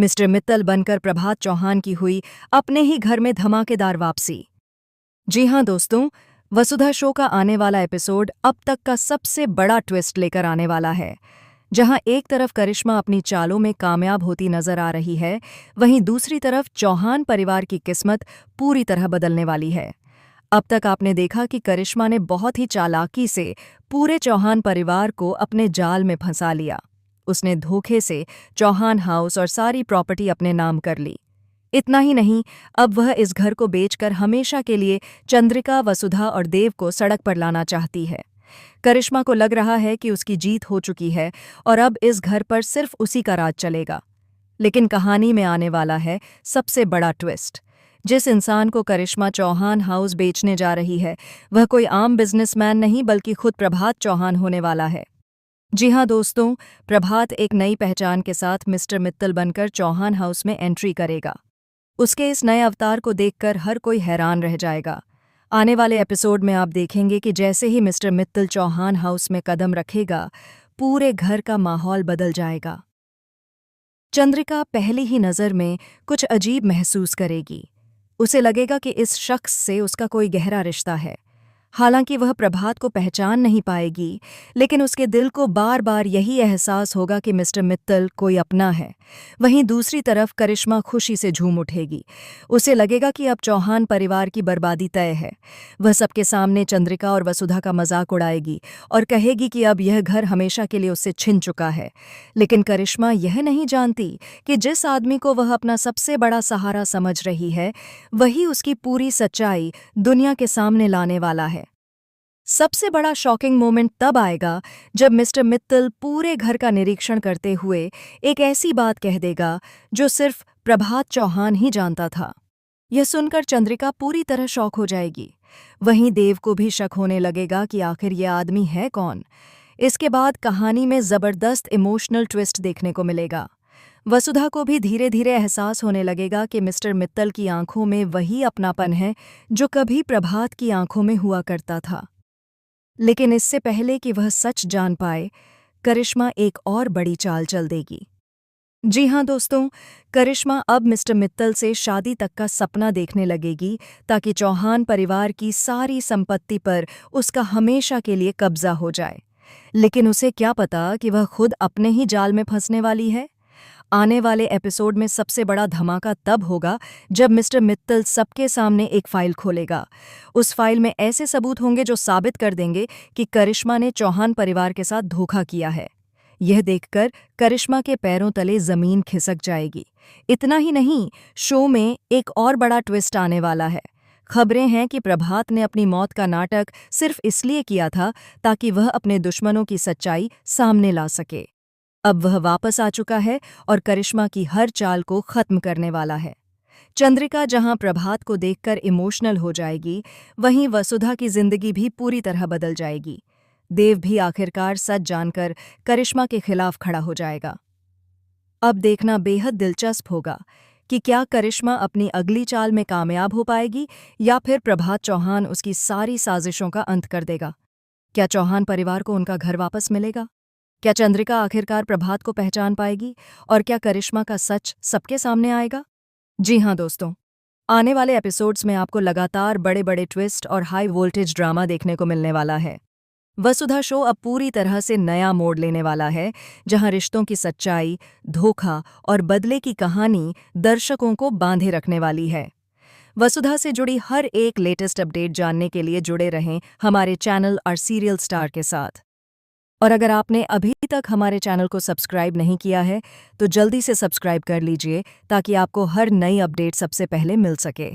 Mister Mittal बनकर प्रभात चौहान की हुई अपने ही घर में धमाकेदार वापसी। जी हाँ दोस्तों, वसुधा शो का आने वाला एपिसोड अब तक का सबसे बड़ा ट्विस्ट लेकर आने वाला है। जहां एक तरफ करिश्मा अपनी चालों में कामयाब होती नजर आ रही है, वहीं दूसरी तरफ चौहान परिवार की किस्मत पूरी तरह बदलने वाली है। अब तक आपने देखा कि करिश्मा ने बहुत ही चालाकी से पूरे चौहान परिवार को अपने जाल में फंसा लिया। उसने धोखे से चौहान हाउस और सारी प्रॉपर्टी अपने नाम कर ली। इतना ही नहीं, अब वह इस घर को बेचकर हमेशा के लिए चंद्रिका, वसुधा और देव को सड़क पर लाना चाहती है। करिश्मा को लग रहा है कि उसकी जीत हो चुकी है और अब इस घर पर सिर्फ उसी का राज चलेगा। लेकिन कहानी में आने वाला है सबसे बड़ा ट्विस्ट। जिस इंसान को करिश्मा चौहान हाउस बेचने जा रही है, वह कोई आम बिजनेसमैन नहीं बल्कि खुद प्रभात चौहान होने वाला है। जी हाँ दोस्तों, प्रभात एक नई पहचान के साथ मिस्टर मित्तल बनकर चौहान हाउस में एंट्री करेगा। उसके इस नए अवतार को देखकर हर कोई हैरान रह जाएगा। आने वाले एपिसोड में आप देखेंगे कि जैसे ही मिस्टर मित्तल चौहान हाउस में कदम रखेगा, पूरे घर का माहौल बदल जाएगा। चंद्रिका पहली ही नज़र में कुछ अजीब महसूस करेगी। उसे लगेगा कि इस शख्स से उसका कोई गहरा रिश्ता है। हालांकि वह प्रभात को पहचान नहीं पाएगी, लेकिन उसके दिल को बार बार यही एहसास होगा कि मिस्टर मित्तल कोई अपना है। वहीं दूसरी तरफ करिश्मा खुशी से झूम उठेगी। उसे लगेगा कि अब चौहान परिवार की बर्बादी तय है। वह सबके सामने चंद्रिका और वसुधा का मजाक उड़ाएगी और कहेगी कि अब यह घर हमेशा के लिए उससे छिन चुका है। लेकिन करिश्मा यह नहीं जानती कि जिस आदमी को वह अपना सबसे बड़ा सहारा समझ रही है, वही उसकी पूरी सच्चाई दुनिया के सामने लाने वाला है। सबसे बड़ा शॉकिंग मोमेंट तब आएगा जब मिस्टर मित्तल पूरे घर का निरीक्षण करते हुए एक ऐसी बात कह देगा जो सिर्फ प्रभात चौहान ही जानता था। यह सुनकर चंद्रिका पूरी तरह शॉक हो जाएगी। वहीं देव को भी शक होने लगेगा कि आखिर यह आदमी है कौन। इसके बाद कहानी में जबरदस्त इमोशनल ट्विस्ट देखने को मिलेगा। वसुधा को भी धीरे धीरे एहसास होने लगेगा कि मिस्टर मित्तल की आंखों में वही अपनापन है जो कभी प्रभात की आंखों में हुआ करता था। लेकिन इससे पहले कि वह सच जान पाए, करिश्मा एक और बड़ी चाल चल देगी। जी हाँ दोस्तों, करिश्मा अब मिस्टर मित्तल से शादी तक का सपना देखने लगेगी ताकि चौहान परिवार की सारी संपत्ति पर उसका हमेशा के लिए कब्जा हो जाए। लेकिन उसे क्या पता कि वह खुद अपने ही जाल में फंसने वाली है। आने वाले एपिसोड में सबसे बड़ा धमाका तब होगा जब मिस्टर मित्तल सबके सामने एक फाइल खोलेगा। उस फाइल में ऐसे सबूत होंगे जो साबित कर देंगे कि करिश्मा ने चौहान परिवार के साथ धोखा किया है। यह देखकर करिश्मा के पैरों तले जमीन खिसक जाएगी। इतना ही नहीं, शो में एक और बड़ा ट्विस्ट आने वाला है। खबरें हैं कि प्रभात ने अपनी मौत का नाटक सिर्फ इसलिए किया था ताकि वह अपने दुश्मनों की सच्चाई सामने ला सके। अब वह वापस आ चुका है और करिश्मा की हर चाल को खत्म करने वाला है। चंद्रिका जहां प्रभात को देखकर इमोशनल हो जाएगी, वहीं वसुधा की जिंदगी भी पूरी तरह बदल जाएगी। देव भी आखिरकार सच जानकर करिश्मा के खिलाफ खड़ा हो जाएगा। अब देखना बेहद दिलचस्प होगा कि क्या करिश्मा अपनी अगली चाल में कामयाब हो पाएगी या फिर प्रभात चौहान उसकी सारी साजिशों का अंत कर देगा। क्या चौहान परिवार को उनका घर वापस मिलेगा? क्या चंद्रिका आखिरकार प्रभात को पहचान पाएगी और क्या करिश्मा का सच सबके सामने आएगा? जी हाँ दोस्तों, आने वाले एपिसोड्स में आपको लगातार बड़े बड़े ट्विस्ट और हाई वोल्टेज ड्रामा देखने को मिलने वाला है। वसुधा शो अब पूरी तरह से नया मोड़ लेने वाला है, जहां रिश्तों की सच्चाई, धोखा और बदले की कहानी दर्शकों को बांधे रखने वाली है। वसुधा से जुड़ी हर एक लेटेस्ट अपडेट जानने के लिए जुड़े रहें हमारे चैनल और सीरियल स्टार के साथ। और अगर आपने अभी तक हमारे चैनल को सब्सक्राइब नहीं किया है, तो जल्दी से सब्सक्राइब कर लीजिए ताकि आपको हर नई अपडेट सबसे पहले मिल सके।